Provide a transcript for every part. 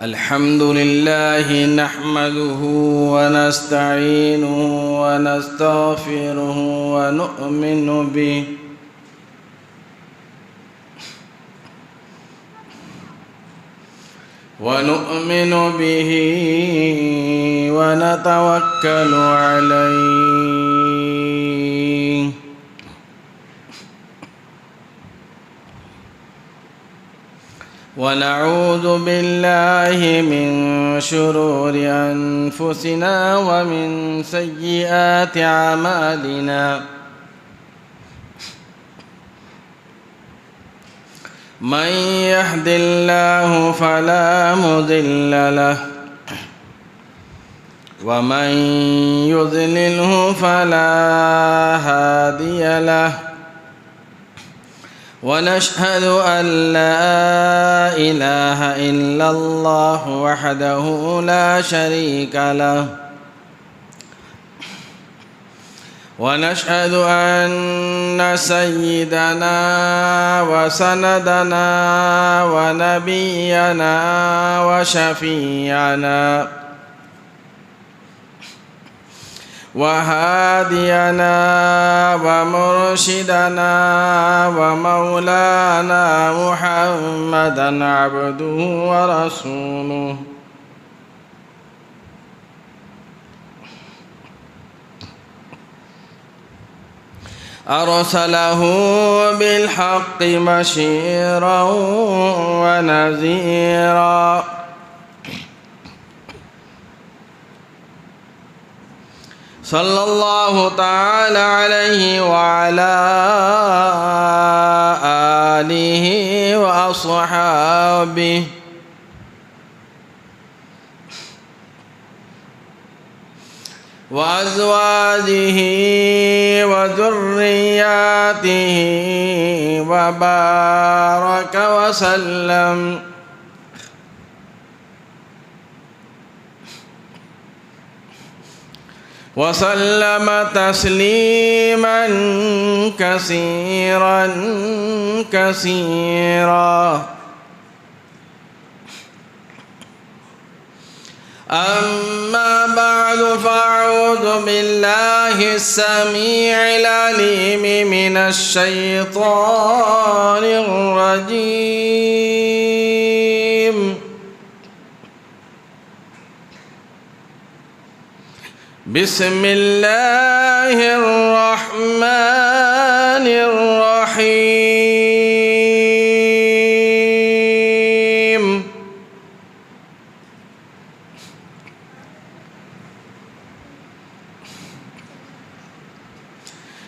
الحمد لله نحمده ونستعينه ونستغفره ونؤمن به ونتوكل عليه ونعوذ بالله من شرور أنفسنا ومن سيئات أعمالنا من يهد الله فلا مضل له ومن يضلله فلا هادي له ونشهد أن لا إله إلا الله وحده لا شريك له ونشهد أن سيدنا وسندنا ونبينا وشفيعنا وهادينا ومرشدنا ومولانا محمدا عبده ورسوله أرسله بالحق بشيرا ونذيرا صلى الله تعالى عليه وعلى آله وأصحابه وأزواجه وذرياته وبارك وسلم تسليما كثيرا كثيرا أما بعد فأعوذ بالله السميع العليم من الشيطان الرجيم بسم الله الرحمن الرحيم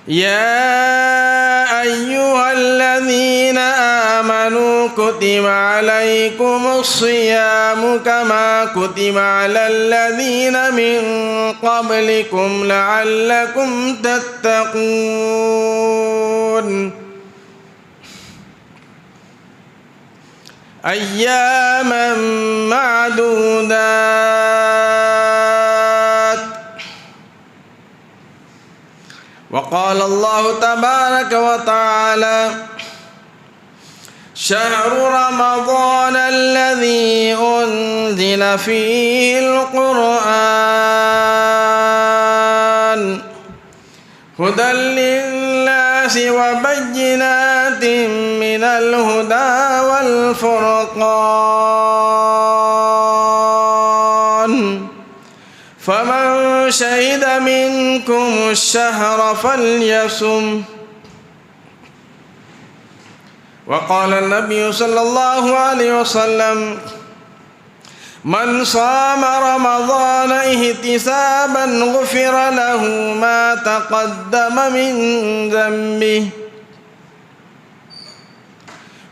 يا أيها الذين آمنوا كتب عليكم الصيام كما كتب على الذين من قبلكم لعلكم تتقون أياما معدودات وقال الله تبارك وتعالى شهر رمضان الذي أنزل فيه القرآن هدى للناس وبينات من الهدى والفرقان فمن شهد منكم الشهر فليصم وقال النبي صلى الله عليه وسلم من صام رمضان احتسابا غفر له ما تقدم من ذنبه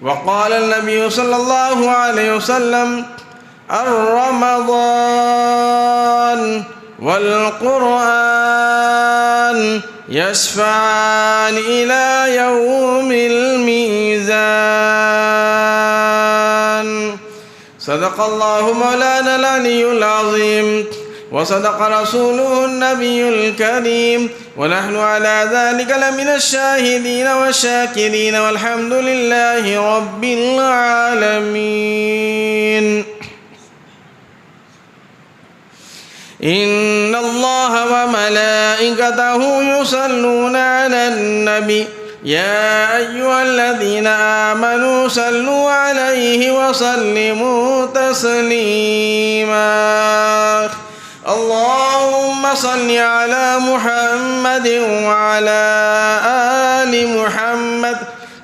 وقال النبي صلى الله عليه وسلم الرمضان والقرآن يشفعان إلى يوم الميزان صدق الله مولانا العلي العظيم وصدق رسوله النبي الكريم ونحن على ذلك لمن الشاهدين والشاكرين والحمد لله رب العالمين. إن الله وملائكته يصلون على النبي يا أيها الذين آمنوا صلوا عليه وسلموا تسليما اللهم صل على محمد وعلى آل محمد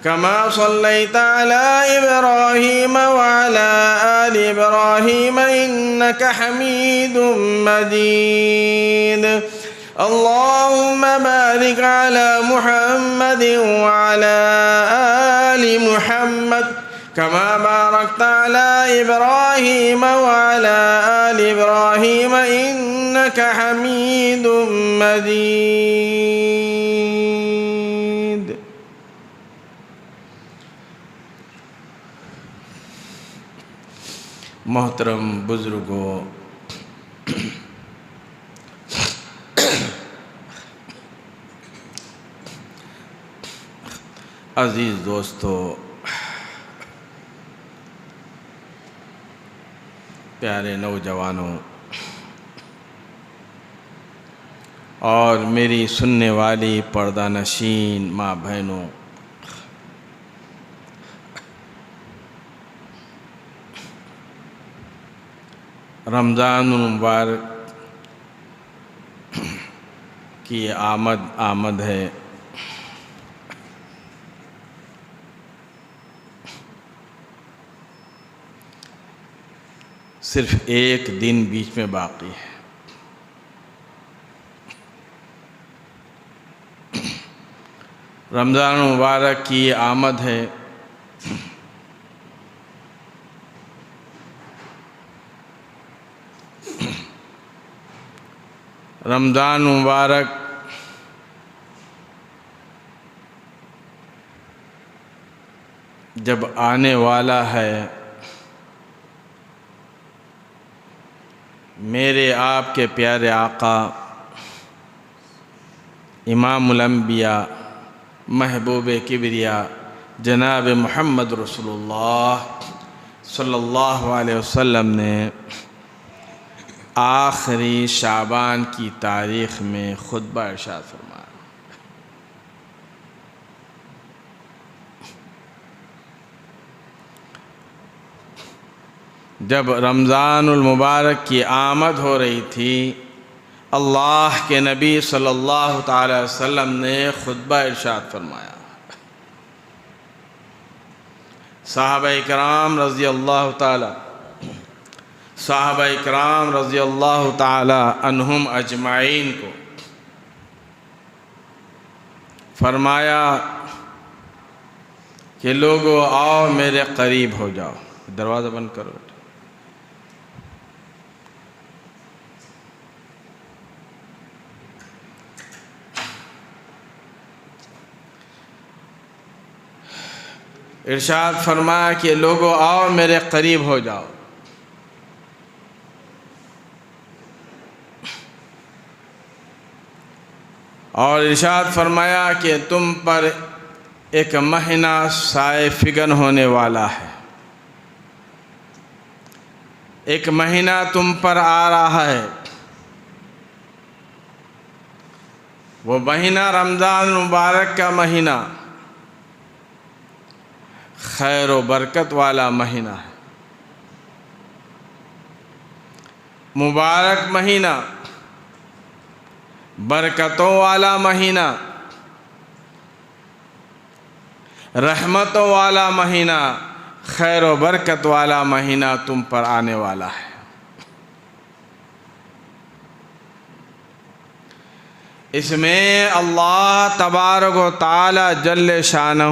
كما صليت على إبراهيم وعلى آل إبراهيم إنك حميد مجيد اللهم بارك على محمد وعلى آل محمد كما باركت على إبراهيم وعلى آل إبراهيم إنك حميد مجيد محترم بزرگوں، عزیز دوستو، پیارے نوجوانوں اور میری سننے والی پردہ نشین ماں بہنوں، رمضان المبارک کی آمد ہے۔ صرف ایک دن بیچ میں باقی ہے۔ رمضان المبارک کی آمد ہے۔ رمضان مبارک جب آنے والا ہے، میرے آپ کے پیارے آقا امام الانبیاء محبوب کبریا جناب محمد رسول اللہ صلی اللہ علیہ وسلم نے آخری شعبان کی تاریخ میں خطبہ ارشاد فرمایا۔ جب رمضان المبارک کی آمد ہو رہی تھی، اللہ کے نبی صلی اللہ تعالی وسلم نے خطبہ ارشاد فرمایا۔ صحابہ کرام رضی اللہ تعالی عنہم اجمعین کو فرمایا کہ لوگو آؤ میرے قریب ہو جاؤ۔ دروازہ بند کرو۔ ارشاد فرمایا کہ لوگو آؤ میرے قریب ہو جاؤ۔ اور ارشاد فرمایا کہ تم پر ایک مہینہ سائے فگن ہونے والا ہے، ایک مہینہ تم پر آ رہا ہے۔ وہ مہینہ رمضان مبارک کا مہینہ خیر و برکت والا مہینہ ہے، مبارک مہینہ، برکتوں والا مہینہ، رحمتوں والا مہینہ، خیر و برکت والا مہینہ تم پر آنے والا ہے۔ اس میں اللہ تبارک و تعالی جل شانہ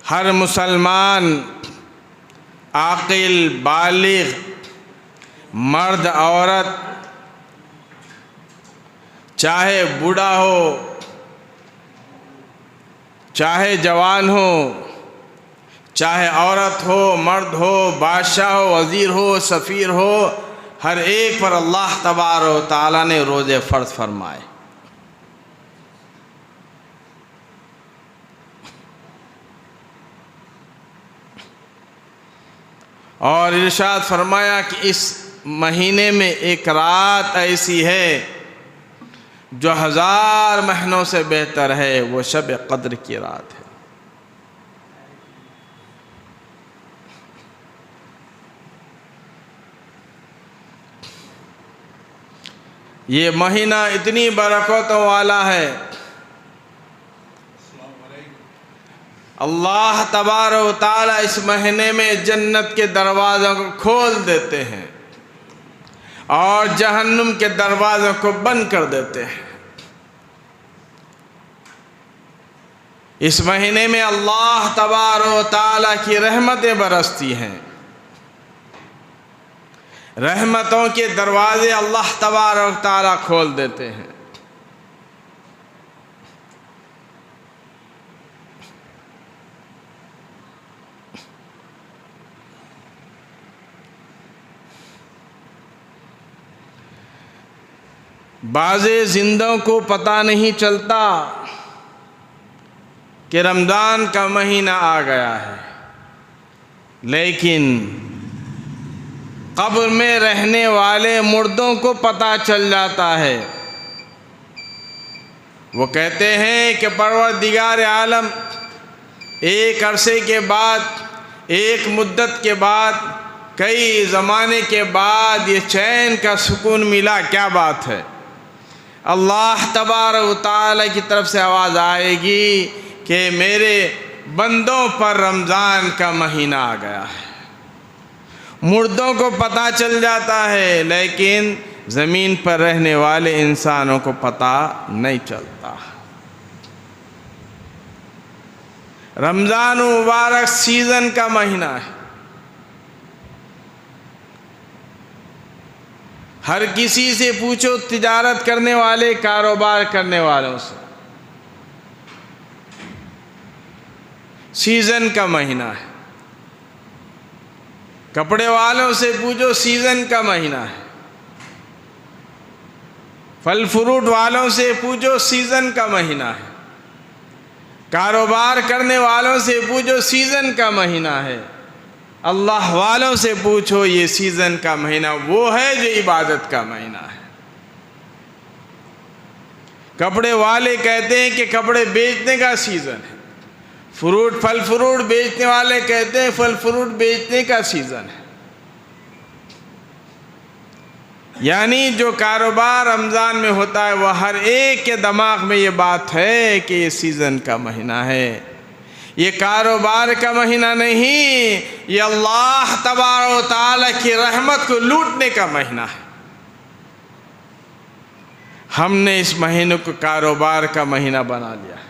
ہر مسلمان عاقل بالغ مرد عورت، چاہے بوڑھا ہو چاہے جوان ہو، چاہے عورت ہو مرد ہو، بادشاہ ہو وزیر ہو سفیر ہو، ہر ایک پر اللہ تبارک و تعالیٰ نے روزے فرض فرمائے۔ اور ارشاد فرمایا کہ اس مہینے میں ایک رات ایسی ہے جو 1000 مہینوں سے بہتر ہے، وہ شب قدر کی رات ہے۔ یہ مہینہ اتنی برکتوں والا ہے، اللہ تبارک و تعالی اس مہینے میں جنت کے دروازوں کو کھول دیتے ہیں اور جہنم کے دروازوں کو بند کر دیتے ہیں۔ اس مہینے میں اللہ تبارک و تعالی کی رحمتیں برستی ہیں، رحمتوں کے دروازے اللہ تبارک و تعالی کھول دیتے ہیں۔ بعض زندوں کو پتہ نہیں چلتا کہ رمضان کا مہینہ آ گیا ہے، لیکن قبر میں رہنے والے مردوں کو پتہ چل جاتا ہے۔ وہ کہتے ہیں کہ پروردگار عالم ایک عرصے کے بعد، ایک مدت کے بعد، کئی زمانے کے بعد یہ چین کا سکون ملا، کیا بات ہے؟ اللہ تبارک و تعالی کی طرف سے آواز آئے گی کہ میرے بندوں پر رمضان کا مہینہ آ گیا ہے۔ مردوں کو پتہ چل جاتا ہے، لیکن زمین پر رہنے والے انسانوں کو پتہ نہیں چلتا۔ رمضان مبارک سیزن کا مہینہ ہے، ہر کسی سے پوچھو، تجارت کرنے والے، کاروبار کرنے والوں سے، سیزن کا مہینہ ہے۔ کپڑے والوں سے پوچھو، سیزن کا مہینہ ہے۔ پھل فروٹ والوں سے پوچھو، سیزن کا مہینہ ہے۔ کاروبار کرنے والوں سے پوچھو، سیزن کا مہینہ ہے۔ اللہ والوں سے پوچھو، یہ سیزن کا مہینہ وہ ہے جو عبادت کا مہینہ ہے۔ کپڑے والے کہتے ہیں کہ کپڑے بیچنے کا سیزن ہے، پھل فروٹ بیچنے والے کہتے ہیں پھل فروٹ بیچنے کا سیزن ہے۔ یعنی جو کاروبار رمضان میں ہوتا ہے وہ ہر ایک کے دماغ میں یہ بات ہے کہ یہ سیزن کا مہینہ ہے، یہ کاروبار کا مہینہ نہیں، یہ اللہ تبارک و تعالی کی رحمت کو لوٹنے کا مہینہ ہے۔ ہم نے اس مہینے کو کاروبار کا مہینہ بنا لیا ہے۔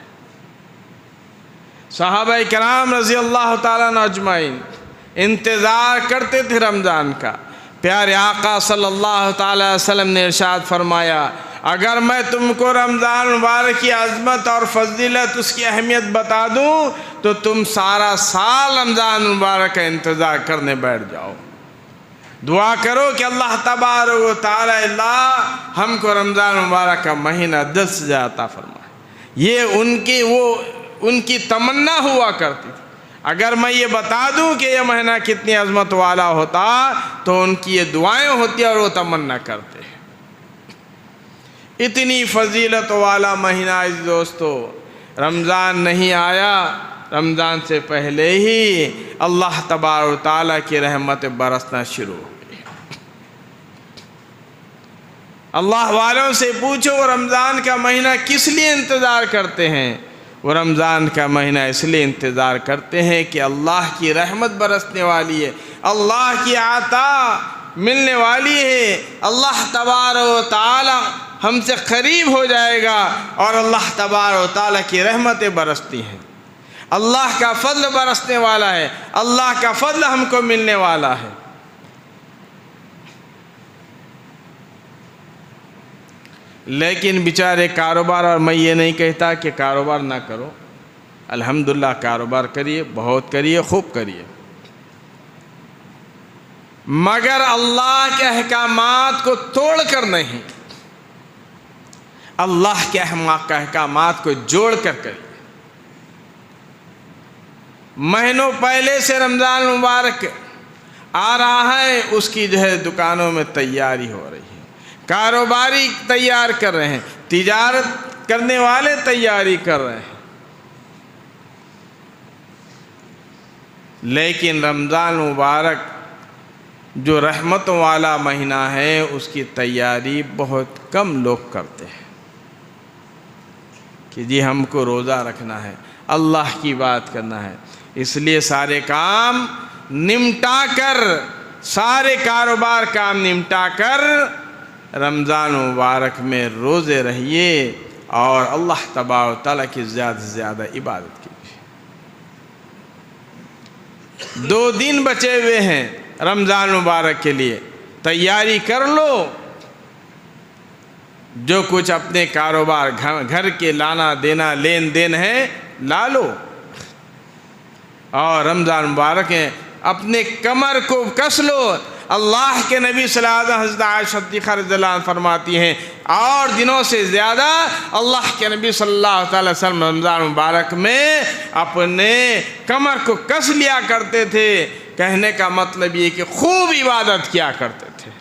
صحابہ کرام رضی اللہ تعالیٰ عنہ اجمعین انتظار کرتے تھے رمضان کا۔ پیارے آقا صلی اللہ تعالیٰ علیہ وسلم نے ارشاد فرمایا، اگر میں تم کو رمضان مبارک کی عظمت اور فضیلت، اس کی اہمیت بتا دوں تو تم سارا سال رمضان مبارک کا انتظار کرنے بیٹھ جاؤ۔ دعا کرو کہ اللہ تبارک و تعالی اللہ ہم کو رمضان مبارک کا مہینہ دل سے عطا فرمائے۔ یہ ان کی تمنا ہوا کرتی تھی۔ اگر میں یہ بتا دوں کہ یہ مہینہ کتنی عظمت والا ہوتا تو ان کی یہ دعائیں ہوتی اور وہ تمنا کرتے ہیں۔ اتنی فضیلت والا مہینہ عزیز دوستو، رمضان نہیں آیا، رمضان سے پہلے ہی اللہ تبارک و تعالیٰ کی رحمت برسنا شروع ہو گئی۔ اللہ والوں سے پوچھو وہ رمضان کا مہینہ کس لیے انتظار کرتے ہیں؟ وہ رمضان کا مہینہ اس لیے انتظار کرتے ہیں کہ اللہ کی رحمت برسنے والی ہے، اللہ کی عطا ملنے والی ہے، اللہ تبارک و تعالی ہم سے قریب ہو جائے گا اور اللہ تبارک و تعالی کی رحمتیں برستی ہیں، اللہ کا فضل برسنے والا ہے، اللہ کا فضل ہم کو ملنے والا ہے۔ لیکن بیچارے کاروبار، اور میں یہ نہیں کہتا کہ کاروبار نہ کرو، الحمدللہ کاروبار کریے، بہت کریے، خوب کریے، مگر اللہ کے احکامات کو توڑ کر نہیں، اللہ کے احکامات کو جوڑ کر کریے۔ مہینوں پہلے سے رمضان مبارک آ رہا ہے اس کی جو ہے دکانوں میں تیاری ہو رہی ہے، کاروباری تیار کر رہے ہیں، تجارت کرنے والے تیاری کر رہے ہیں، لیکن رمضان مبارک جو رحمتوں والا مہینہ ہے اس کی تیاری بہت کم لوگ کرتے ہیں کہ جی ہم کو روزہ رکھنا ہے، اللہ کی بات کرنا ہے، اس لیے سارے کام نمٹا کر، سارے کاروبار کام نمٹا کر رمضان مبارک میں روزے رہیے اور اللہ تبارک و تعالیٰ کی زیادہ سے زیادہ عبادت کیجیے۔ 2 دن بچے ہوئے ہیں رمضان مبارک کے لیے، تیاری کر لو، جو کچھ اپنے کاروبار گھر کے لانا دینا لین دین ہے لا لو، اور رمضان مبارک ہے اپنے کمر کو کس لو۔ اللہ کے نبی صلی اللہ علیہ وسلم حضرت عائشہ صدیقہ رضی اللہ عنہ فرماتی ہیں اور دنوں سے زیادہ اللہ کے نبی صلی اللہ علیہ وسلم رمضان مبارک میں اپنے کمر کو کس لیا کرتے تھے، کہنے کا مطلب یہ کہ خوب عبادت کیا کرتے تھے۔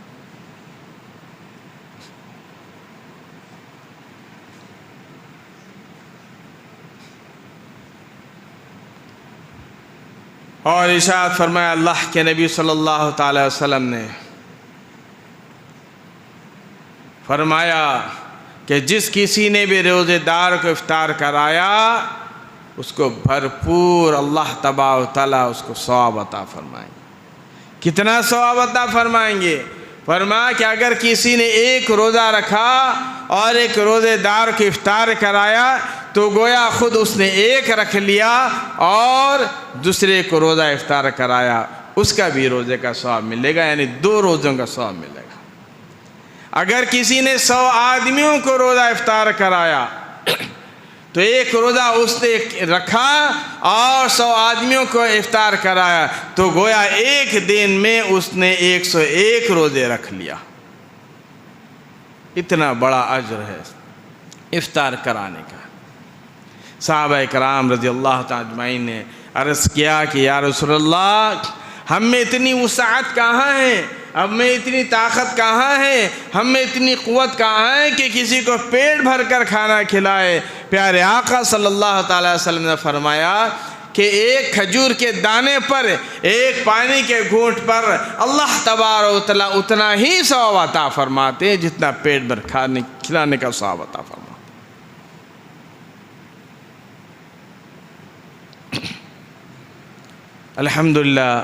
اور ارشاد فرمایا اللہ کے نبی صلی اللہ تعالی وسلم نے فرمایا کہ جس کسی نے بھی روزے دار کو افطار کرایا اس کو بھرپور اللہ تبارک و تعالیٰ اس کو ثواب عطا فرمائیں گے۔ کتنا ثواب عطا فرمائیں گے؟ فرمایا کہ اگر کسی نے ایک روزہ رکھا اور ایک روزے دار کو افطار کرایا تو گویا خود اس نے ایک رکھ لیا اور دوسرے کو روزہ افطار کرایا، اس کا بھی روزے کا ثواب ملے گا، یعنی 2 روزوں کا ثواب ملے گا۔ اگر کسی نے 100 آدمیوں کو روزہ افطار کرایا تو ایک روزہ اس نے رکھا اور 100 آدمیوں کو افطار کرایا تو گویا ایک دن میں اس نے 101 روزے رکھ لیا۔ اتنا بڑا اجر ہے افطار کرانے کا۔ صحابہ کرام رضی اللہ تعالی اجمعین نے عرض کیا کہ یا رسول اللہ، ہم میں اتنی وسعت کہاں ہے، ہم میں اتنی طاقت کہاں ہے، ہم میں اتنی قوت کہاں ہے کہ کسی کو پیٹ بھر کر کھانا کھلائے۔ پیارے آقا صلی اللہ تعالی وسلم نے فرمایا کہ ایک کھجور کے دانے پر، ایک پانی کے گھونٹ پر اللہ تبارک و تعالیٰ اتنا ہی ثواب عطا فرماتے ہیں جتنا پیٹ بھر کھلانے کا ثواب عطا فرماتے۔ الحمدللہ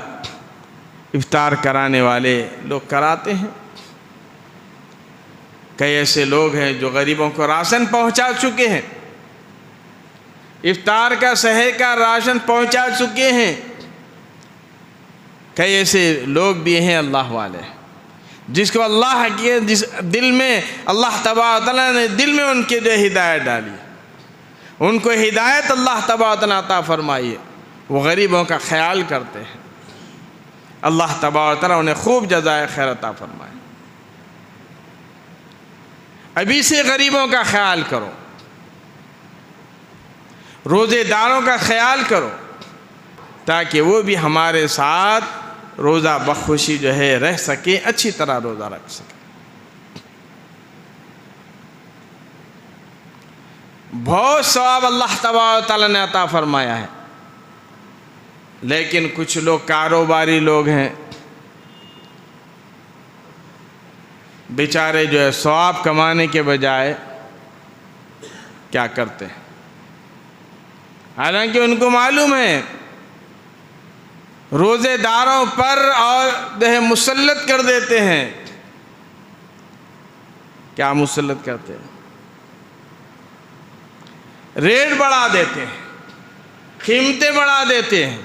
افطار کرانے والے لوگ کراتے ہیں۔ کئی ایسے لوگ ہیں جو غریبوں کو راشن پہنچا چکے ہیں، افطار کا سحر کا راشن پہنچا چکے ہیں۔ کئی ایسے لوگ بھی ہیں اللہ والے جس کو اللہ کے جس دل میں اللہ تبارک تعالیٰ نے دل میں ان کے جو ہدایت ڈالی، ان کو ہدایت اللہ تبارک تعالیٰ عطا فرمائیے، وہ غریبوں کا خیال کرتے ہیں، اللہ تبارک تعالیٰ انہیں خوب جزائے خیر عطا فرمائے۔ ابھی سے غریبوں کا خیال کرو، روزے داروں کا خیال کرو، تاکہ وہ بھی ہمارے ساتھ روزہ بخوشی جو ہے رہ سکے، اچھی طرح روزہ رکھ سکے۔ بہت ثواب اللہ تبارک تعالیٰ نے عطا فرمایا ہے، لیکن کچھ لوگ کاروباری لوگ ہیں، بیچارے جو ہے ثواب کمانے کے بجائے کیا کرتے ہیں، حالانکہ ان کو معلوم ہے روزے داروں پر اور مسلط کر دیتے ہیں۔ کیا مسلط کرتے ہیں؟ ریٹ بڑھا دیتے ہیں، قیمتیں بڑھا دیتے ہیں۔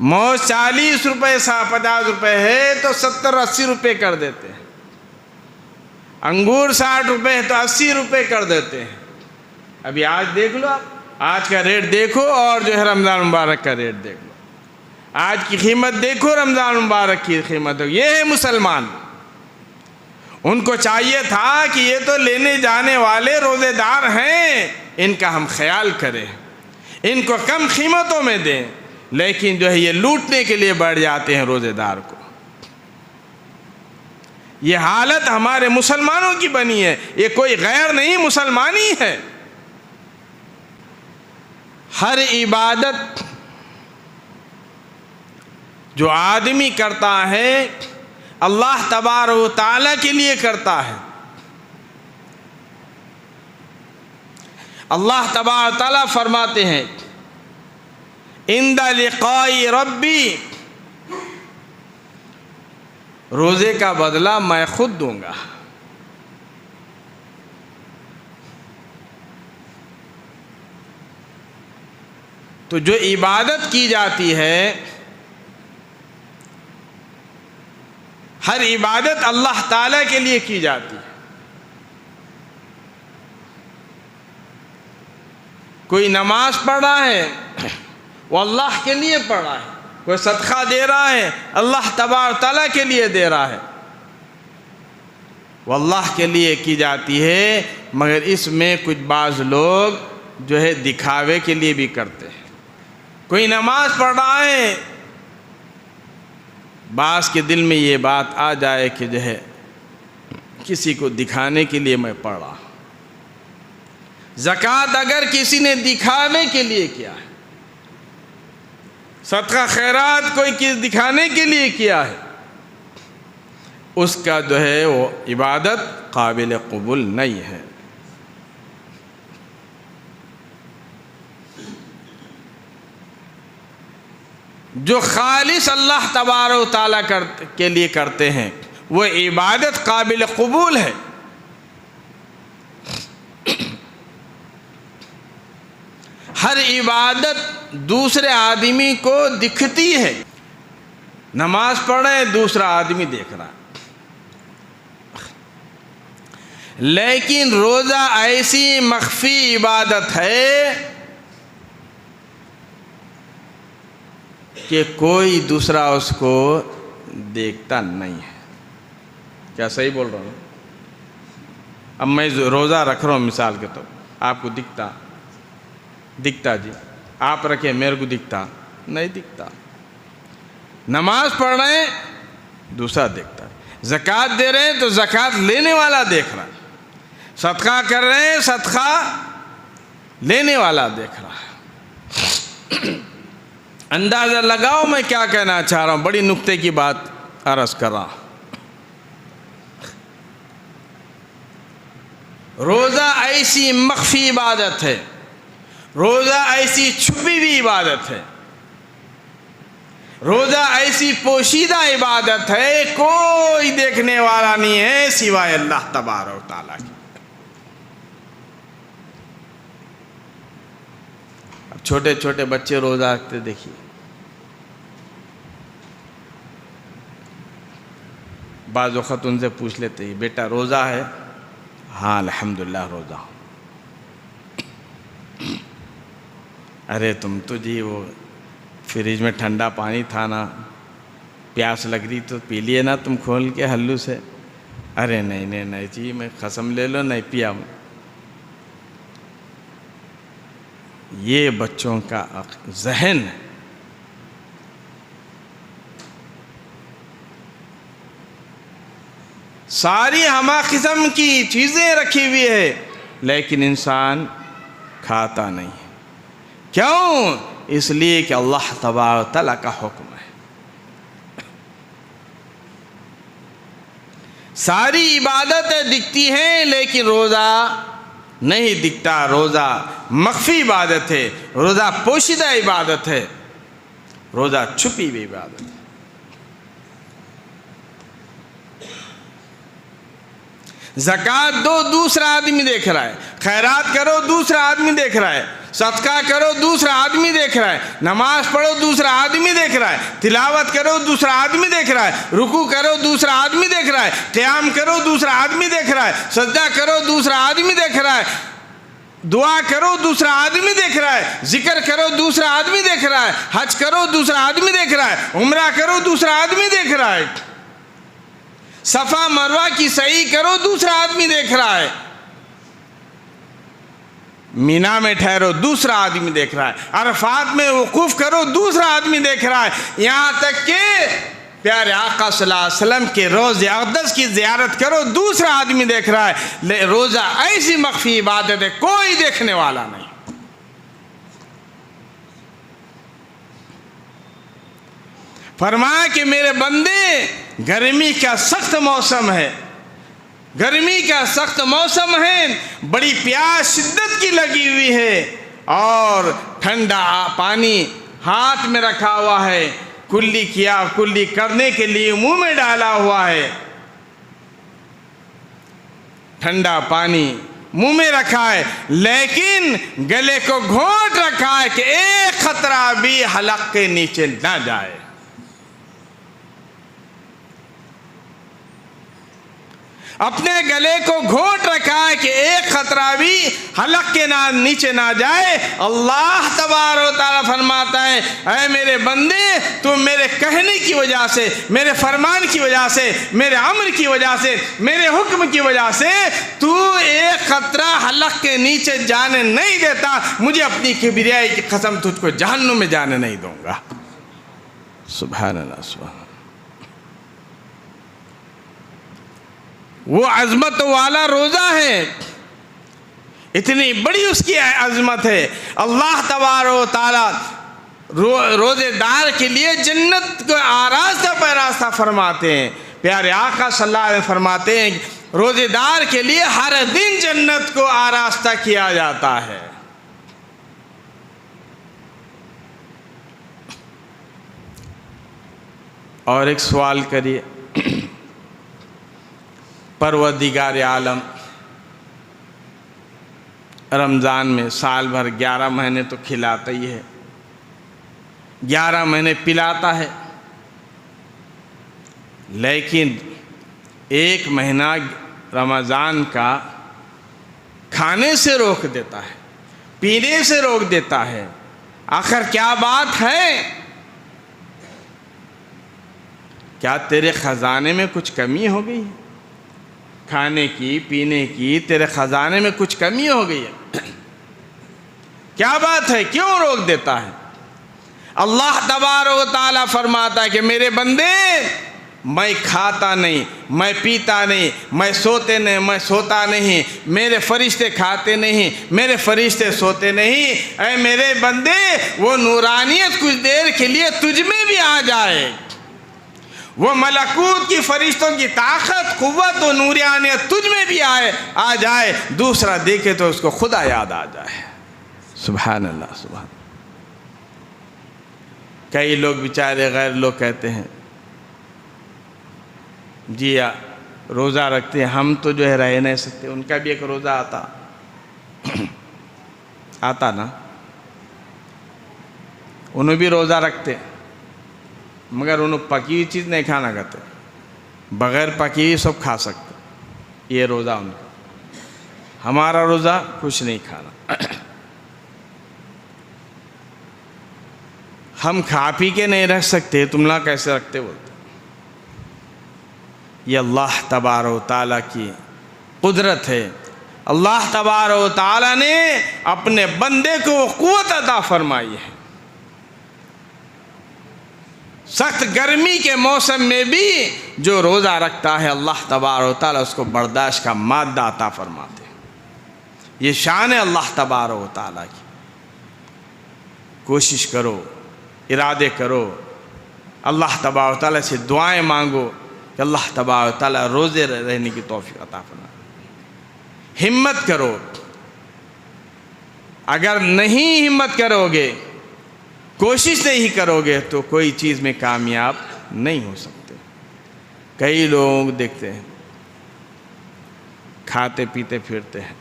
موز 40 روپے 50 روپے ہے تو 70-80 روپے کر دیتے ہیں، انگور 60 روپے ہے تو 80 روپے کر دیتے ہیں۔ ابھی آج دیکھ لو، آپ آج کا ریٹ دیکھو اور جو ہے رمضان مبارک کا ریٹ دیکھ لو، آج کی قیمت دیکھو، رمضان مبارک کی قیمت ہو۔ یہ ہے مسلمان، ان کو چاہیے تھا کہ یہ تو لینے جانے والے روزے دار ہیں، ان کا ہم خیال کریں، ان کو کم قیمتوں میں دیں، لیکن جو ہے یہ لوٹنے کے لیے بیٹھ جاتے ہیں روزے دار کو۔ یہ حالت ہمارے مسلمانوں کی بنی ہے، یہ کوئی غیر نہیں، مسلمانی ہے۔ ہر عبادت جو آدمی کرتا ہے اللہ تبارک و تعالیٰ کے لیے کرتا ہے۔ اللہ تبارک و تعالیٰ فرماتے ہیں عند لقاء ربی، روزے کا بدلہ میں خود دوں گا۔ تو جو عبادت کی جاتی ہے، ہر عبادت اللہ تعالیٰ کے لیے کی جاتی ہے۔ کوئی نماز پڑھ رہا ہے وہ اللہ کے لیے پڑھ رہا ہے، کوئی صدقہ دے رہا ہے اللہ تبارک تعالیٰ کے لیے دے رہا ہے، وہ اللہ کے لیے کی جاتی ہے۔ مگر اس میں کچھ بعض لوگ جو ہے دکھاوے کے لیے بھی کرتے ہیں۔ کوئی نماز پڑھ رہا ہے، بعض کے دل میں یہ بات آ جائے کہ جو ہے کسی کو دکھانے کے لیے میں پڑھ رہا ہوں۔ زکوٰۃ اگر کسی نے دکھانے کے لیے کیا ہے، صدقہ خیرات کوئی دکھانے کے لیے کیا ہے، اس کا جو ہے وہ عبادت قابل قبول نہیں ہے۔ جو خالص اللہ تبارک و تعالیٰ کے لیے کرتے ہیں وہ عبادت قابل قبول ہے۔ ہر عبادت دوسرے آدمی کو دکھتی ہے، نماز پڑھ رہے دوسرا آدمی دیکھ رہا ہے، لیکن روزہ ایسی مخفی عبادت ہے کہ کوئی دوسرا اس کو دیکھتا نہیں ہے۔ کیا صحیح بول رہا ہوں؟ اب میں روزہ رکھ رہا ہوں مثال کے طور، آپ کو دکھتا جی، آپ رکھے میرے کو دکھتا نہیں دکھتا۔ نماز پڑھ رہے ہیں دوسرا دیکھتا ہے، زکوٰۃ دے رہے ہیں تو زکوٰۃ لینے والا دیکھ رہا ہے، صدقہ کر رہے ہیں صدقہ لینے والا دیکھ رہا ہے۔ اندازہ لگاؤ میں کیا کہنا چاہ رہا ہوں، بڑی نکتے کی بات عرض کر رہا ہوں۔ روزہ ایسی مخفی عبادت ہے، روزہ ایسی چھپی ہوئی عبادت ہے، روزہ ایسی پوشیدہ عبادت ہے، کوئی دیکھنے والا نہیں ہے سوائے اللہ تبارک و تعالیٰ کی۔ اب چھوٹے چھوٹے بچے روزہ رکھتے دیکھیے، بعض وقت ان سے پوچھ لیتے ہیں بیٹا روزہ ہے؟ ہاں الحمدللہ روزہ ہوں۔ ارے تم تو جی وہ فریج میں ٹھنڈا پانی تھا نا، پیاس لگ رہی تو پی لیے نا تم کھول کے ہلو سے۔ ارے نہیں جی میں قسم لے لو نہیں پیا۔ یہ بچوں کا ذہن ہے۔ ساری ہمہ قسم کی چیزیں رکھی ہوئی ہے لیکن انسان کھاتا نہیں ہے۔ کیوں؟ اس لیے کہ اللہ تبارک و تعالیٰ کا حکم ہے۔ ساری عبادتیں دکھتی ہیں لیکن روزہ نہیں دکھتا، روزہ مخفی عبادت ہے، روزہ پوشیدہ عبادت ہے، روزہ چھپی ہوئی عبادت ہے۔ زکوٰۃ دو دوسرا آدمی دیکھ رہا ہے، خیرات کرو دوسرا آدمی دیکھ رہا ہے، صدقہ کرو دوسرا آدمی دیکھ رہا ہے، نماز پڑھو دوسرا آدمی دیکھ رہا ہے، تلاوت کرو دوسرا آدمی دیکھ رہا ہے، رکوع کرو دوسرا آدمی دیکھ رہا ہے، قیام کرو دوسرا آدمی دیکھ رہا ہے، سجدہ کرو دوسرا آدمی دیکھ رہا ہے، دعا کرو دوسرا آدمی دیکھ رہا ہے، ذکر کرو دوسرا آدمی دیکھ رہا ہے، حج کرو دوسرا آدمی دیکھ رہا ہے، عمرہ کرو دوسرا آدمی دیکھ رہا ہے، صفا مروہ کی سعی کرو دوسرا آدمی دیکھ رہا ہے۔ مینا میں ٹھہرو دوسرا آدمی دیکھ رہا ہے، عرفات میں وقوف کرو دوسرا آدمی دیکھ رہا ہے، یہاں تک کہ پیارے آقا صلی اللہ علیہ وسلم کے روضہ اقدس کی زیارت کرو دوسرا آدمی دیکھ رہا ہے۔ روزہ ایسی مخفی عبادت ہے کوئی دیکھنے والا نہیں۔ فرمایا کہ میرے بندے گرمی کا سخت موسم ہے، گرمی کا سخت موسم ہے، بڑی پیاس شدت کی لگی ہوئی ہے، اور ٹھنڈا پانی ہاتھ میں رکھا ہوا ہے، کلی کرنے کے لیے منہ میں ڈالا ہوا ہے، ٹھنڈا پانی منہ میں رکھا ہے، لیکن گلے کو گھونٹ رکھا ہے کہ ایک خطرہ بھی حلق کے نیچے نہ جائے۔ اپنے گلے کو گھونٹ رکھا ہے کہ ایک خطرہ بھی حلق کے نیچے نہ جائے۔ اللہ تبارک و تعالیٰ فرماتا ہے اے میرے بندے، تم میرے کہنے کی وجہ سے، میرے فرمان کی وجہ سے، میرے امر کی وجہ سے، میرے حکم کی وجہ سے تو ایک خطرہ حلق کے نیچے جانے نہیں دیتا، مجھے اپنی کبریائی کی قسم تجھ کو جہنم میں جانے نہیں دوں گا۔ سبحان اللہ، سبحان اللہ۔ وہ عظمت والا روزہ ہے، اتنی بڑی اس کی عظمت ہے۔ اللہ تبارک و تعالیٰ روزے دار کے لیے جنت کو آراستہ پیراستہ فرماتے ہیں۔ پیارے آقا صلی اللہ علیہ وسلم فرماتے ہیں روزے دار کے لیے ہر دن جنت کو آراستہ کیا جاتا ہے۔ اور ایک سوال کریے، پروردگار عالم رمضان میں سال بھر 11 مہینے تو کھلاتا ہی ہے، 11 مہینے پلاتا ہے، لیکن ایک مہینہ رمضان کا کھانے سے روک دیتا ہے، پینے سے روک دیتا ہے۔ آخر کیا بات ہے؟ کیا تیرے خزانے میں کچھ کمی ہو گئی ہے؟ کھانے کی، پینے کی تیرے خزانے میں کچھ کمی ہو گئی ہے؟ کیا بات ہے؟ کیوں روک دیتا ہے؟ اللہ تبارک و تعالیٰ فرماتا ہے کہ میرے بندے، میں کھاتا نہیں، میں پیتا نہیں، میں سوتا نہیں، میرے فرشتے کھاتے نہیں، میرے فرشتے سوتے نہیں۔ اے میرے بندے، وہ نورانیت کچھ دیر کے لیے تجھ میں بھی آ جائے، وہ ملکوت کی فرشتوں کی طاقت، قوت و نورانیت تجھ میں بھی آ جائے، دوسرا دیکھے تو اس کو خدا یاد آ جائے۔ سبحان اللہ، سبحان اللہ۔ کئی لوگ بیچارے غیر لوگ کہتے ہیں جی روزہ رکھتے ہیں، ہم تو جو ہے رہ نہیں سکتے، ان کا بھی ایک روزہ آتا نا، انہوں بھی روزہ رکھتے مگر انہوں پکی ہوئی چیز نہیں کھانا کہتے، بغیر پکی ہوئی سب کھا سکتے، یہ روزہ ان کا۔ ہمارا روزہ کچھ نہیں کھانا، ہم کھا پی کے نہیں رکھ سکتے، تم لوگ کیسے رکھتے بولتے؟ یہ اللہ تبارک و تعالیٰ کی قدرت ہے۔ اللہ تبارک و تعالیٰ نے اپنے بندے کو قوت عطا فرمائی ہے، سخت گرمی کے موسم میں بھی جو روزہ رکھتا ہے اللہ تبارک و تعالیٰ اس کو برداشت کا مادہ عطا فرماتے ہیں۔ یہ شان ہے اللہ تبارک و تعالیٰ کی۔ کوشش کرو، ارادے کرو، اللہ تبارک و تعالیٰ سے دعائیں مانگو کہ اللہ تبارک و تعالیٰ روزے رہنے کی توفیق عطا فرمائے۔ ہمت کرو، اگر نہیں ہمت کرو گے، کوشش نہیں کرو گے تو کوئی چیز میں کامیاب نہیں ہو سکتے۔ کئی لوگ دیکھتے ہیں کھاتے پیتے پھرتے ہیں،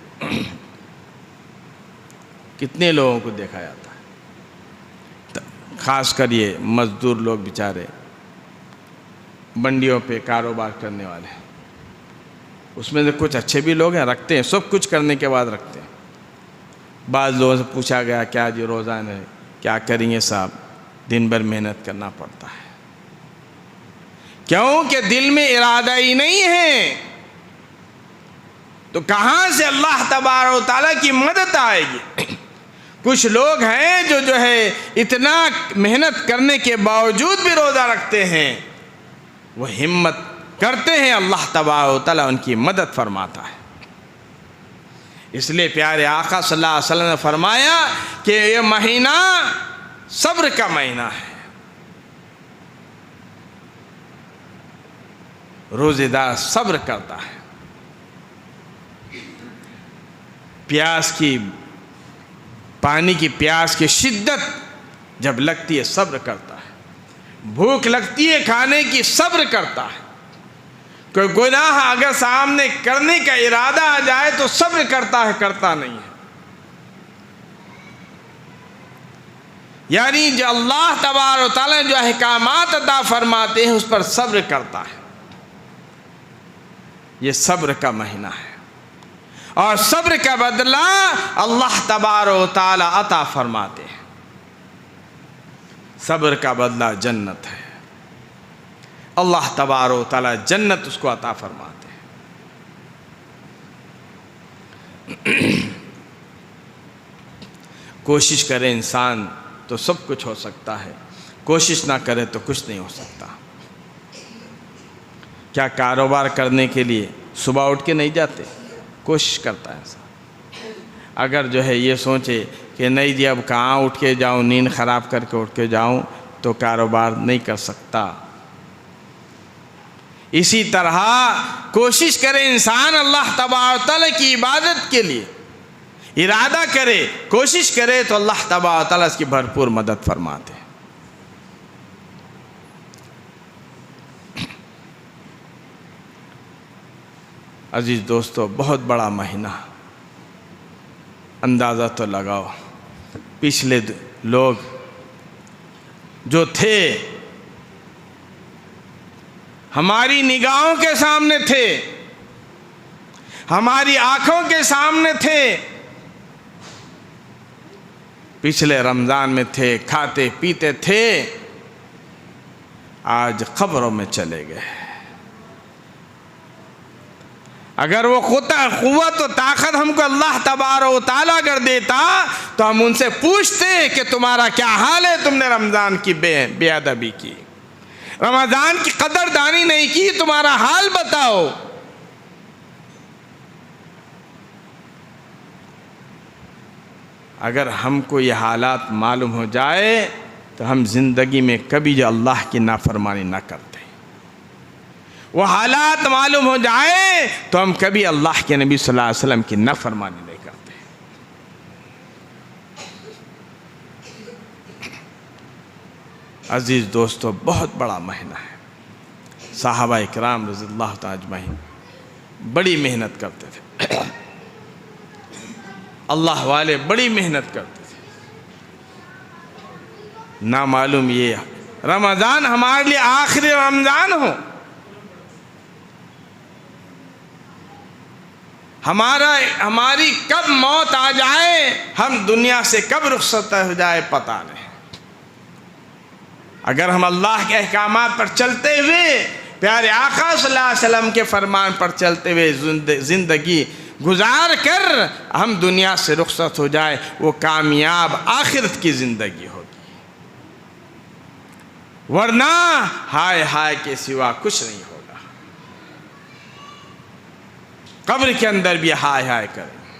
کتنے لوگوں کو دیکھا جاتا ہے، خاص کر یہ مزدور لوگ بیچارے منڈیوں پہ کاروبار کرنے والے ہیں، اس میں سے کچھ اچھے بھی لوگ ہیں، رکھتے ہیں، سب کچھ کرنے کے بعد رکھتے ہیں۔ بعض لوگوں سے پوچھا گیا کیا جی روزہ ہے، کیا کریں گے صاحب، دن بھر محنت کرنا پڑتا ہے۔ کیوں کہ دل میں ارادہ ہی نہیں ہے، تو کہاں سے اللہ تبارک و تعالیٰ کی مدد آئے گی؟ کچھ لوگ ہیں جو ہے اتنا محنت کرنے کے باوجود بھی روزہ رکھتے ہیں، وہ ہمت کرتے ہیں، اللہ تبارک و تعالیٰ ان کی مدد فرماتا ہے۔ اس لیے پیارے آقا صلی اللہ علیہ وسلم نے فرمایا کہ یہ مہینہ صبر کا مہینہ ہے۔ روزے دار صبر کرتا ہے، پیاس کی پانی کی پیاس کی شدت جب لگتی ہے صبر کرتا ہے، بھوک لگتی ہے کھانے کی صبر کرتا ہے، کوئی گناہ اگر سامنے کرنے کا ارادہ آ جائے تو صبر کرتا ہے، کرتا نہیں ہے۔ یعنی جو اللہ تبارک و تعالیٰ جو احکامات عطا فرماتے ہیں اس پر صبر کرتا ہے، یہ صبر کا مہینہ ہے، اور صبر کا بدلہ اللہ تبارک و تعالیٰ عطا فرماتے ہیں۔ صبر کا بدلہ جنت ہے، اللہ تبارک و تعالیٰ جنت اس کو عطا فرماتے ہیں۔ کوشش کرے انسان تو سب کچھ ہو سکتا ہے، کوشش نہ کرے تو کچھ نہیں ہو سکتا۔ کیا کاروبار کرنے کے لیے صبح اٹھ کے نہیں جاتے؟ کوشش کرتا ہے انسان۔ اگر جو ہے یہ سوچے کہ نہیں جی اب کہاں اٹھ کے جاؤں، نیند خراب کر کے اٹھ کے جاؤں، تو کاروبار نہیں کر سکتا۔ اسی طرح کوشش کرے انسان اللہ تبارک و تعالیٰ کی عبادت کے لیے، ارادہ کرے، کوشش کرے تو اللہ تبارک و تعالیٰ اس کی بھرپور مدد فرماتے ہیں۔ عزیز دوستو، بہت بڑا مہینہ، اندازہ تو لگاؤ۔ پچھلے لوگ جو تھے ہماری نگاہوں کے سامنے تھے، ہماری آنکھوں کے سامنے تھے، پچھلے رمضان میں تھے، کھاتے پیتے تھے، آج قبروں میں چلے گئے۔ اگر وہ قوت و طاقت ہم کو اللہ تبارک و تعالیٰ اگر دیتا تو ہم ان سے پوچھتے کہ تمہارا کیا حال ہے، تم نے رمضان کی بے ادبی کی، رمضان کی قدردانی نہیں کی، تمہارا حال بتاؤ۔ اگر ہم کو یہ حالات معلوم ہو جائے تو ہم زندگی میں کبھی جو اللہ کی نافرمانی نہ کرتے۔ وہ حالات معلوم ہو جائے تو ہم کبھی اللہ کے نبی صلی اللہ علیہ وسلم کی نافرمانی نہیں کرتے۔ عزیز دوستو، بہت بڑا مہینہ ہے۔ صحابہ اکرام رضی اللہ تعالی اجمعین بڑی محنت کرتے تھے، اللہ والے بڑی محنت کرتے تھے۔ نہ معلوم یہ رمضان ہمارے لیے آخری رمضان ہو، ہماری کب موت آ جائے، ہم دنیا سے کب رخصت ہو جائے پتہ نہیں۔ اگر ہم اللہ کے احکامات پر چلتے ہوئے، پیارے آقا صلی اللہ علیہ وسلم کے فرمان پر چلتے ہوئے زندگی گزار کر ہم دنیا سے رخصت ہو جائے، وہ کامیاب آخرت کی زندگی ہوگی، ورنہ ہائے ہائے کے سوا کچھ نہیں ہوگا۔ قبر کے اندر بھی ہائے ہائے کریں۔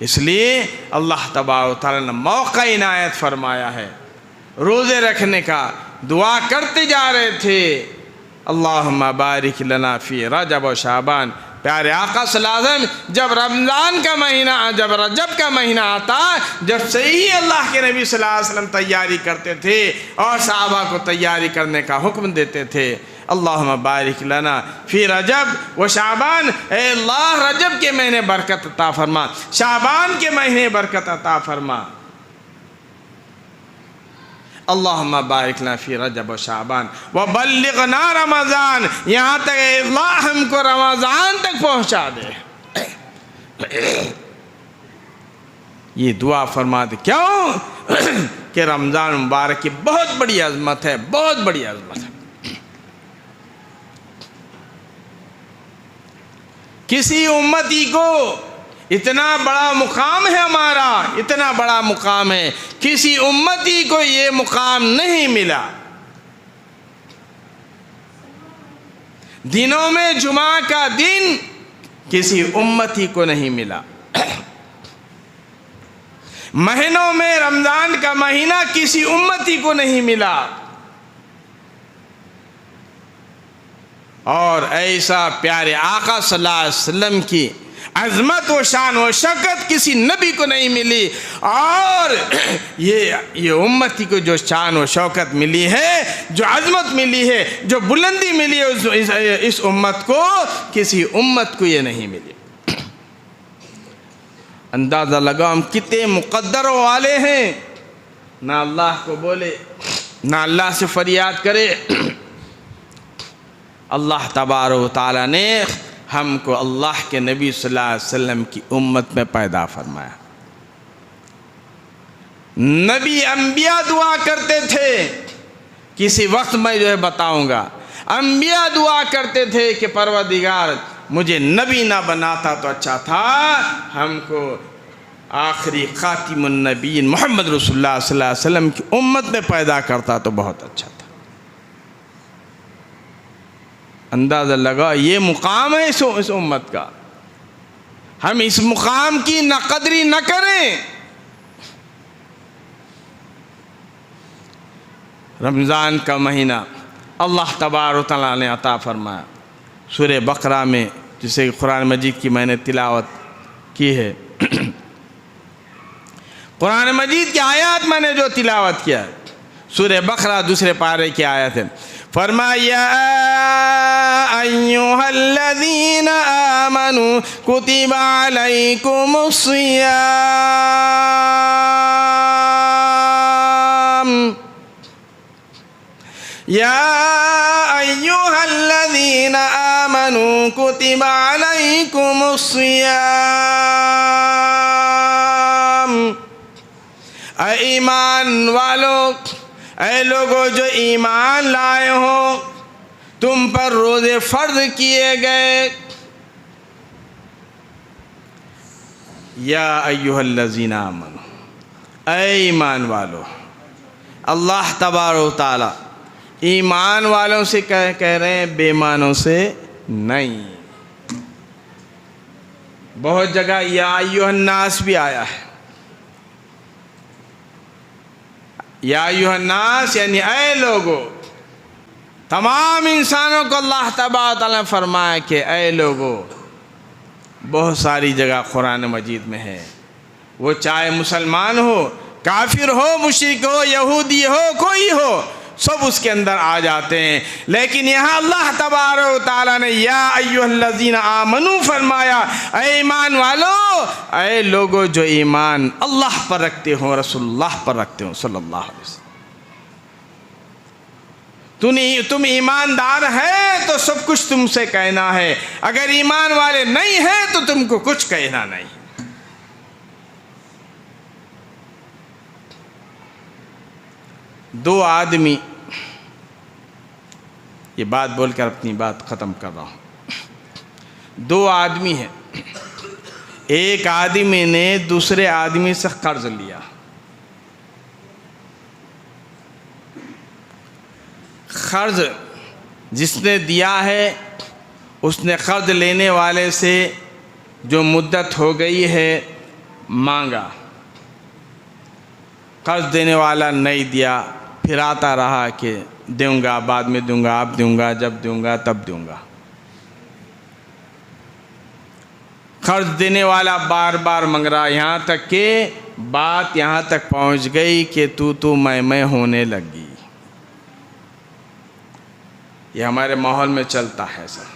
اس لیے اللہ تبارک و تعالیٰ نے موقع عنایت فرمایا ہے روزے رکھنے کا۔ دعا کرتے جا رہے تھے، اللہم بارک لنا فی رجب و شعبان۔ پیارے آقا صلی اللہ علیہ وسلم جب رمضان کا مہینہ، جب رجب کا مہینہ آتا، جب سے ہی اللہ کے نبی صلی اللہ علیہ وسلم تیاری کرتے تھے اور صحابہ کو تیاری کرنے کا حکم دیتے تھے۔ اللہم بارک لنا فی رجب و شعبان، اے اللہ رجب کے مہینے برکت عطا فرما، شعبان کے مہینے برکت عطا فرما۔ اللہم بارک لنا فی رجب و شعبان وبلغنا رمضان، یہاں تک اے اللہ ہم کو رمضان تک پہنچا دے۔ یہ دعا فرما دے، کیوں؟ کہ رمضان مبارک کی بہت بڑی عظمت ہے، بہت بڑی عظمت ہے۔ کسی امتی کو اتنا بڑا مقام ہے ہمارا، اتنا بڑا مقام ہے، کسی امتی کو یہ مقام نہیں ملا۔ دنوں میں جمعہ کا دن کسی امتی کو نہیں ملا، مہینوں میں رمضان کا مہینہ کسی امتی کو نہیں ملا، اور ایسا پیارے آقا صلی اللہ علیہ وسلم کی عظمت و شان و شوکت کسی نبی کو نہیں ملی۔ اور یہ امتی کو جو شان و شوکت ملی ہے، جو عظمت ملی ہے، جو بلندی ملی ہے، اس امت کو کسی امت کو یہ نہیں ملی۔ اندازہ لگا ہم کتنے مقدروں والے ہیں، نہ اللہ کو بولے، نہ اللہ سے فریاد کرے۔ اللہ تبارک و تعالیٰ نے ہم کو اللہ کے نبی صلی اللہ علیہ وسلم کی امت میں پیدا فرمایا۔ نبی انبیاء دعا کرتے تھے، کسی وقت میں جو ہے بتاؤں گا، انبیاء دعا کرتے تھے کہ پروردگار مجھے نبی نہ بناتا تو اچھا تھا، ہم کو آخری خاتم النبیین محمد رسول اللہ صلی اللہ علیہ وسلم کی امت میں پیدا کرتا تو بہت اچھا تھا۔ اندازہ لگا یہ مقام ہے اس امت کا، ہم اس مقام کی نہ قدری نہ کریں۔ رمضان کا مہینہ اللہ تبارک و تعالیٰ نے عطا فرمایا، سورہ بقرہ میں، جسے قرآن مجید کی میں نے تلاوت کی ہے، قرآن مجید کی آیات میں نے جو تلاوت کیا ہے، سورہ بقرہ دوسرے پارے کی آیت ہے، فرمایا ایھا الذین آمنوا کتب علیکم الصیام یا ایھا الذین آمنوا کتب علیکم الصیام، اے ایمان والو، اے لوگو جو ایمان لائے ہو، تم پر روزے فرض کیے گئے۔ یا ایھا الذین آمنوا، اے ایمان والو، اللہ تبارک و تعالی ایمان والوں سے کہہ رہے ہیں، بے ایمانوں سے نہیں۔ بہت جگہ یا ایھا الناس بھی آیا ہے، یا ایھا الناس یعنی اے لوگو، تمام انسانوں کو اللہ تبارک و تعالیٰ نے فرمایا کہ اے لوگو۔ بہت ساری جگہ قرآن مجید میں ہے، وہ چاہے مسلمان ہو، کافر ہو، مشرک ہو، یہودی ہو، کوئی ہو، سب اس کے اندر آ جاتے ہیں، لیکن یہاں اللہ تبارک و تعالیٰ نے یا ایھا الذین آمنوا فرمایا، اے ایمان والو، اے لوگو جو ایمان اللہ پر رکھتے ہو، رسول اللہ پر رکھتے ہو صلی اللہ علیہ وسلم۔ تم ایماندار ہے تو سب کچھ تم سے کہنا ہے، اگر ایمان والے نہیں ہیں تو تم کو کچھ کہنا نہیں۔ دو آدمی، یہ بات بول کر اپنی بات ختم کر رہا ہوں۔ دو آدمی ہیں، ایک آدمی نے دوسرے آدمی سے قرض لیا، قرض جس نے دیا ہے اس نے قرض لینے والے سے جو مدت ہو گئی ہے مانگا، قرض دینے والا نہیں دیا، پھر آتا رہا کہ دوں گا، بعد میں دوں گا، اب دوں گا، جب دوں گا تب دوں گا۔ قرض دینے والا بار بار مانگ رہا، یہاں تک کہ بات یہاں تک پہنچ گئی کہ تو میں ہونے لگی۔ یہ ہمارے ماحول میں چلتا ہے سر،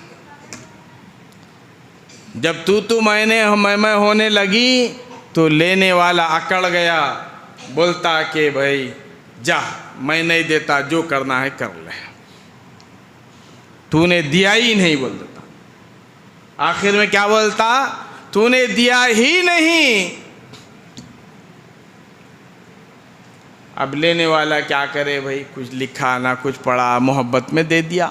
جب تو میں ہونے لگی تو لینے اکڑ اکڑ گیا، بولتا کہ بھائی جا، میں نہیں دیتا، جو کرنا ہے کر لے، تو نے دیا ہی نہیں بول دیتا۔ آخر میں کیا بولتا؟ تو نے دیا ہی نہیں۔ اب لینے والا کیا کرے بھائی، کچھ لکھا نہ کچھ پڑھا، محبت میں دے دیا۔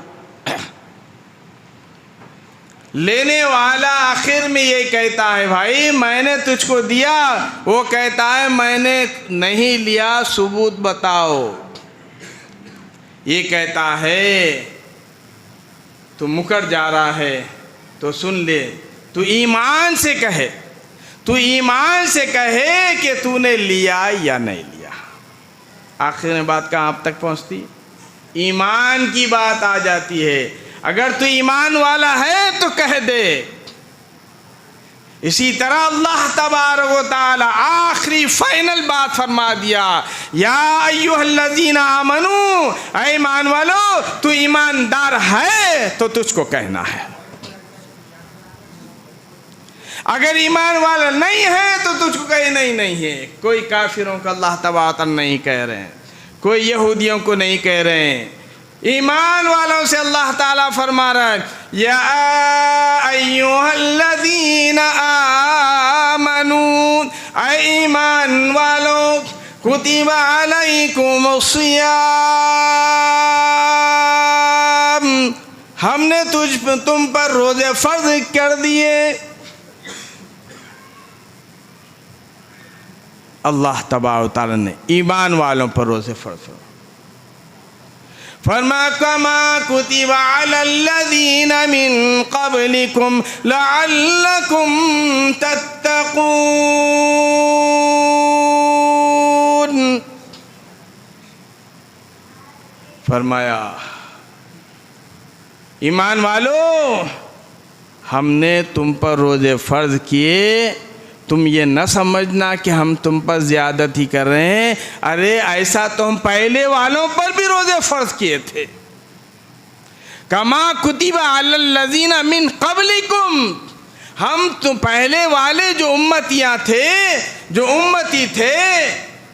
لینے والا آخر میں یہ کہتا ہے بھائی میں نے تجھ کو دیا، وہ کہتا ہے میں نے نہیں لیا، ثبوت بتاؤ۔ یہ کہتا ہے تو مکر جا رہا ہے تو سن لے، تو ایمان سے کہے، تو ایمان سے کہے کہ تو نے لیا یا نہیں لیا۔ آخر میں بات کہاں آپ تک پہنچتی؟ ایمان کی بات آ جاتی ہے۔ اگر تو ایمان والا ہے تو کہہ دے۔ اسی طرح اللہ تبارک و تعالی آخری فائنل بات فرما دیا، یا ایھا الذین آمنو، اے ایمان والو، تو ایماندار ہے تو تجھ کو کہنا ہے، اگر ایمان والا نہیں ہے تو تجھ کو کہنا ہی نہیں ہے۔ کوئی کافروں کو اللہ تبارک و تعالی نہیں کہہ رہے ہیں، کوئی یہودیوں کو نہیں کہہ رہے ہیں، ایمان والوں سے اللہ تعالیٰ فرما رہا ہے، یا ایھا الذین آمنو، اے ایمان والو، کتب علیکم الصیام، ہم نے تم پر روزے فرض کر دیے۔ اللہ تبارک و تعالیٰ نے ایمان والوں پر روزے فرض کر، فرما کما کتب علی الذین من قبلکم لعلکم تتقون، فرمایا ایمان والو، ہم نے تم پر روزے فرض کیے، تم یہ نہ سمجھنا کہ ہم تم پر زیادتی کر رہے ہیں، ارے ایسا تو ہم پہلے والوں پر بھی روزے فرض کیے تھے۔ کما کتب علی الذین من قبلکم، ہم تو پہلے والے جو امتیاں تھے، جو امتی تھے،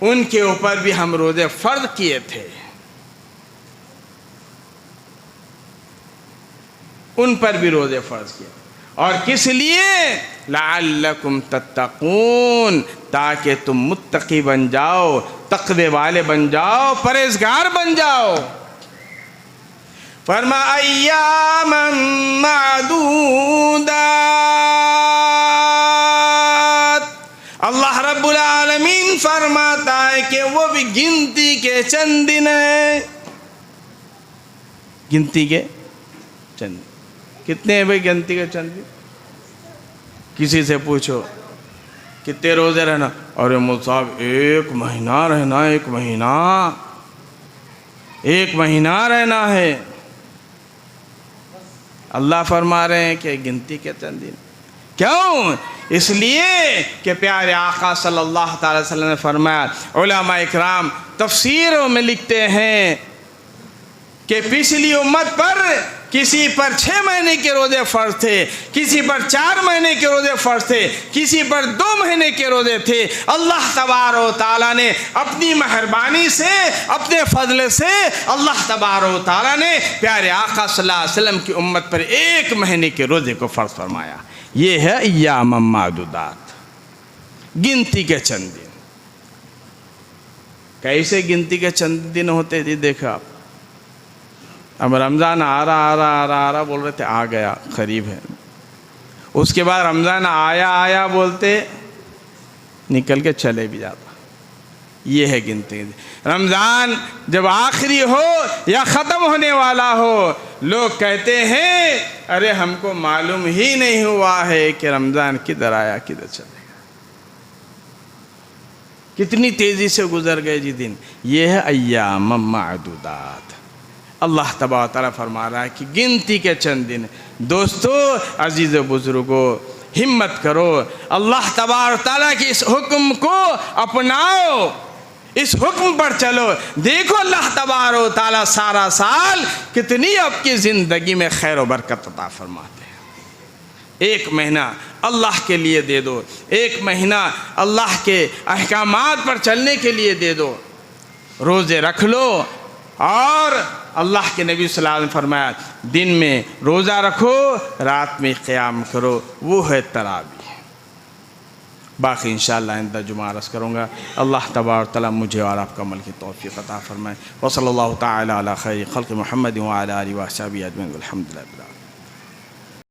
ان کے اوپر بھی ہم روزے فرض کیے تھے، ان پر بھی روزے فرض کیے، اور کس لیے؟ لعلکم تتقون، تاکہ تم متقی بن جاؤ، تقوی والے بن جاؤ، پرہیزگار بن جاؤ۔ فرما ایاما معدودات، اللہ رب العالمین فرماتا ہے کہ وہ بھی گنتی کے چند دن ہیں۔ گنتی کے چند کتنے ہیں بھائی؟ گنتی کے چند دن؟ کسی سے پوچھو کتنے روزے رہنا، ارے مول صاحب 1 مہینہ رہنا، 1 مہینہ رہنا ہے۔ اللہ فرما رہے ہیں کہ گنتی کے چند دن۔ کیوں؟ اس لیے کہ پیارے آقا صلی اللہ تعالی وسلم نے فرمایا، علماء اکرام تفسیروں میں لکھتے ہیں کہ پچھلی امت پر کسی پر 6 مہینے کے روزے فرض تھے، کسی پر 4 مہینے کے روزے فرض تھے، کسی پر 2 مہینے کے روزے تھے۔ اللہ تبارک و تعالیٰ نے اپنی مہربانی سے، اپنے فضل سے، اللہ تبارک و تعالیٰ نے پیارے آقا صلی اللہ علیہ وسلم کی امت پر 1 مہینے کے روزے کو فرض فرمایا۔ یہ ہے ایام معدودات، گنتی کے چند دن۔ کیسے گنتی کے چند دن ہوتے تھے؟ دیکھا آپ، اب رمضان آ رہا بول رہے تھے، آ گیا، قریب ہے۔ اس کے بعد رمضان آیا بولتے، نکل کے چلے بھی جاتا۔ یہ ہے گنتی۔ رمضان جب آخری ہو یا ختم ہونے والا ہو، لوگ کہتے ہیں ارے ہم کو معلوم ہی نہیں ہوا ہے کہ رمضان کدھر آیا کدھر چلے گا، کتنی تیزی سے گزر گئے جی دن۔ یہ ہے ایام معدودات۔ اللہ تبارک تعالیٰ فرما رہا ہے کہ گنتی کے چند دن۔ دوستو، عزیز و بزرگو، ہمت کرو، اللہ تبارک تعالیٰ کی اس حکم کو اپناؤ، اس حکم پر چلو۔ دیکھو اللہ تبارک تعالیٰ سارا سال کتنی آپ کی زندگی میں خیر و برکت عطا فرماتے ہیں۔ 1 مہینہ اللہ کے لیے دے دو، 1 مہینہ اللہ کے احکامات پر چلنے کے لیے دے دو، روزے رکھ لو۔ اور اللہ کے نبی صلی اللہ علیہ وسلم فرمایا، دن میں روزہ رکھو، رات میں قیام کرو، وہ ہے تراویح۔ باقی انشاءاللہ آئندہ جمعہ عرض کروں گا۔ اللہ تبارک تعالیٰ مجھے اور آپ کا عمل کی توفیق عطا فرمائے۔ وصلی اللہ تعالی علی خیر خلق محمد وعلی آلہ وصحبہ اجمعین، والحمد للہ۔